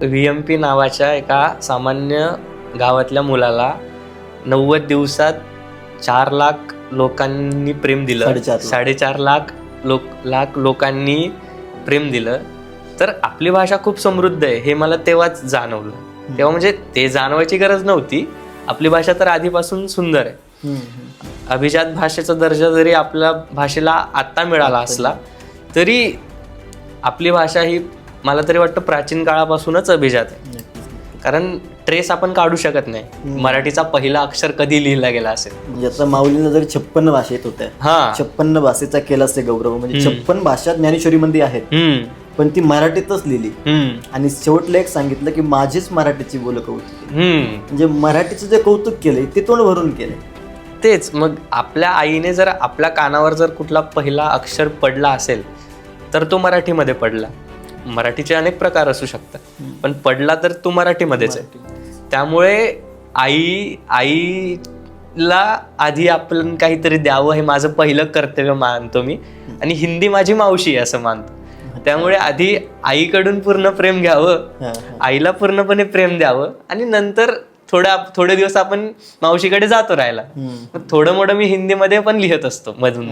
VMP नावाच्या एका सामान्य गावातल्या मुलाला 90 दिवसात 4 लाख लोकांनी प्रेम दिलं, 4.5 लाख लोकांनी प्रेम दिलं. तर आपली भाषा खूप समृद्ध आहे हे मला तेव्हाच जाणवलं. तेव्हा म्हणजे ते जाणवायची गरज नव्हती. आपली भाषा तर आधीपासून सुंदर आहे. अभिजात भाषेचा दर्जा जरी आपल्या भाषेला आता मिळाला असला तरी आपली भाषा ही मला तरी वाटतं प्राचीन काळापासूनच अभिजात आहे. कारण ट्रेस आपण काढू शकत नाही मराठीचा पहिला अक्षर कधी लिहिला गेला असेल. म्हणजे आता माऊलीनं जरी 56 भाषेत होत्या, 56 भाषेचा केला असते गौरव. म्हणजे 56 भाषा ज्ञानेश्वरीमध्ये आहेत, पण ती मराठीतच लिहिली. आणि शेवटला एक सांगितलं की माझीच मराठीची बोल कौतुक. म्हणजे मराठीचं जे कौतुक केलंय ते तोंड भरून केलंय. तेच मग आपल्या आईने जर आपल्या कानावर जर कुठला पहिला अक्षर पडला असेल तर तो मराठीमध्ये पडला. मराठीचे अनेक प्रकार असू शकतात, पण पडला तर तो मराठीमध्येच आहे. त्यामुळे आईला आधी आपण काहीतरी द्यावं हे माझं पहिलं कर्तव्य मानतो मी. आणि हिंदी माझी मावशी असं मानतो. त्यामुळे आधी आईकडून पूर्ण प्रेम घ्यावं, आईला पूर्णपणे प्रेम द्यावं, आणि नंतर थोडे दिवस आपण मावशीकडे जातो राहायला. थोडं मोठं मी हिंदीमध्ये पण लिहित असतो मधून.